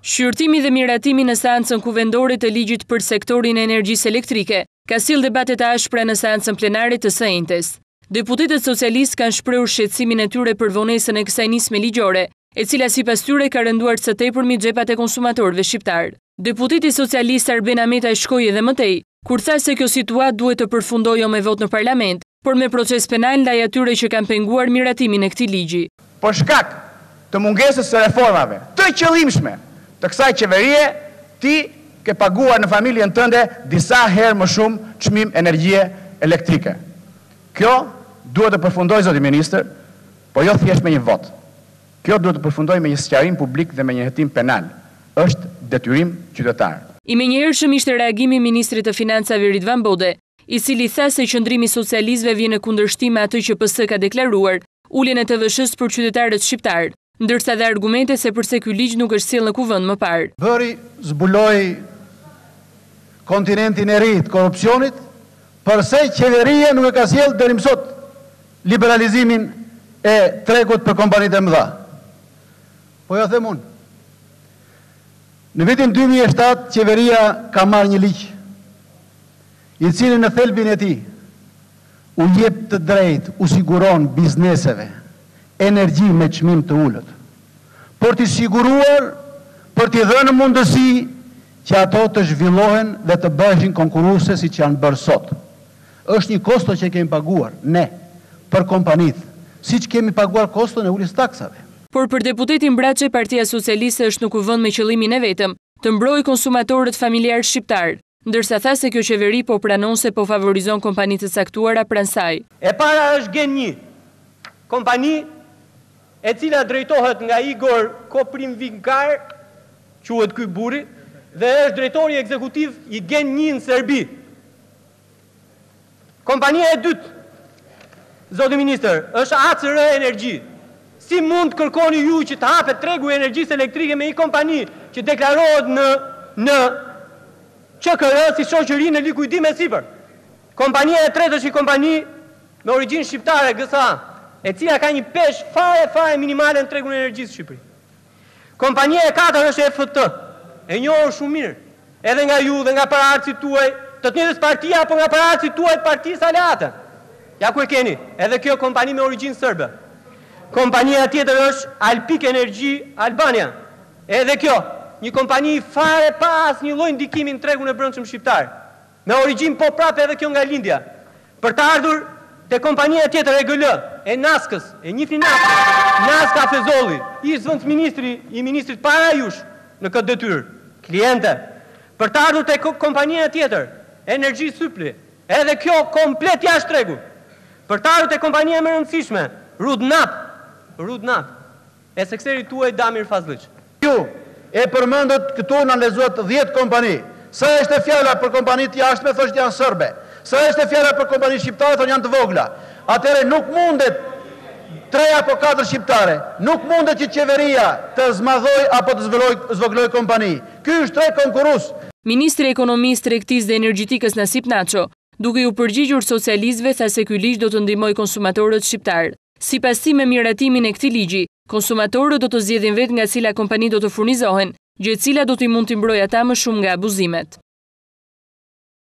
Shqyrtimi dhe miratimi në seancën kuvendore të ligjit për sektorin e energjisë elektrike ka sill debate të ashpra në seancën plenare të së njëjtës. Deputetët socialistë kanë shprehur shqetësimin e tyre për vonesën e kësaj nisme ligjore, e cila sipas tyre ka rënduar së tepërmi xhepat e konsumatorëve shqiptar. Deputeti socialist Arben Ameta shkoi edhe më tej, kur tha se kjo situatë duhet të përfundojë me vot në parlament, por me proces penal ndaj atyre që kanë penguar miratimin e këtij ligji. Për shkak të mungesës së reformave të qëllimshme të kësaj qeverie, ti ke paguar në familjen tënde disa herë më shumë çmim energjie elektrike. Kjo duhet të përfundojë, zoti ministër, po jo thjesht me një vot. Kjo duhet të përfundojë me një sqarim publik dhe me një hetim penal. Është detyrim qytetar. I menjëhershëm ishte reagimi i ministrit të Financave Ridvan Bode, i cili tha se qëndrimi socialistëve vjen në kundërshtim me atë që PS ka deklaruar, uljen e TVSH për qytetarët shqiptar, ndërsa dhe argumente se përse ky ligj nuk është sjellë në kuvend më parë. Bëri zbuloi kontinentin e ri të korrupsionit, përse qeveria nuk e ka sjellë deri më sot liberalizimin e tregut për kompanitë e mëdha. Po ja them unë. Në vitin 2007 qeveria ka marrë një ligj i cili në thelbin e tij u jep të drejtë, u siguron bizneseve energji me çmim të ulët, për t'i siguruar, për t'i dhënë mundësi që ato të zhvillohen dhe të bëhen konkurruese siç janë bërë sot. Është një kosto që kemi paguar ne për kompanitë, siç kemi paguar koston e uljes taksave. Por për deputetin Braçe, Partia Socialiste është në kuvend me qëllimin e vetëm të mbrojë konsumatorët familjar shqiptar, ndërsa tha se kjo qeveri po pranon se po favorizon kompanitë të caktuara pranë saj. E para është Gen 1, kompani e cila drejtohet nga Igor Koprivnikar, quhet ky burri, dhe është drejtori ekzekutiv i Gen 1 në Serbi. Kompania e dytë, zoti ministër, është ACR Energji. Si mund të kërkoni ju që të hapet tregu i energjisë elektrike me një kompani që deklarohet në QKR si shoqëri në likuidim e sipër? Kompania e tretë është një kompani me origjinë shqiptare, GSA, e cila ka një peshë fare minimale në tregun e energjisë në Shqipëri. Kompania e katërt është EFT, e njohur shumë mirë, edhe nga ju dhe nga paraardhësit tuaj, të njëjtës partia apo nga paraardhësit tuaj të Partisë Aleate. Ja ku e keni, edhe kjo kompani me origjinë serbe. Kompania tjetër është Alpik Energy Albania. Edhe kjo, një kompani fare pa asnjë lloj ndikimi në tregun e brendshëm shqiptar. Me origjinë po prapë edhe kjo nga Lindja. Për të ardhur te kompania tjetër EGL, e Naskës, e njihni Naska Fezolli, ish zëvendësministri i ministrit para jush në këtë detyrë, kliente. Për të ardhur te kompania tjetër, Energji Supli, edhe kjo komplet jashtë tregut. Për të ardhur te kompania më e rëndësishme, Rudnap, e sekserit tuaj Damir Fazliç. Ju e përmendët këtu në lezuat 10 kompani. Sa është e fjala për kompanitë jashtme, thoshtë janë serbe. Sa është e fjala për kompani shqiptare, thonë janë të vogla. Atëre nuk mundet 3 apo 4 shqiptare, nuk mundet që qeveria të zmadhoj apo të zvogëloj kompani. Ky është treg konkurrues. Ministri i Ekonomisë, Tregtisë dhe Energjetikës Nasip Naço, duke u përgjigjur socialistëve, tha se ky ligj do të ndihmojë konsumatorët shqiptar. Sipas tij, me miratimin e këtij ligji, konsumatorët do të zgjedhin vetë nga cila kompani do të furnizohen, gjë e cila do t'i mund t'i mbrojë ata më shumë nga abuzimet.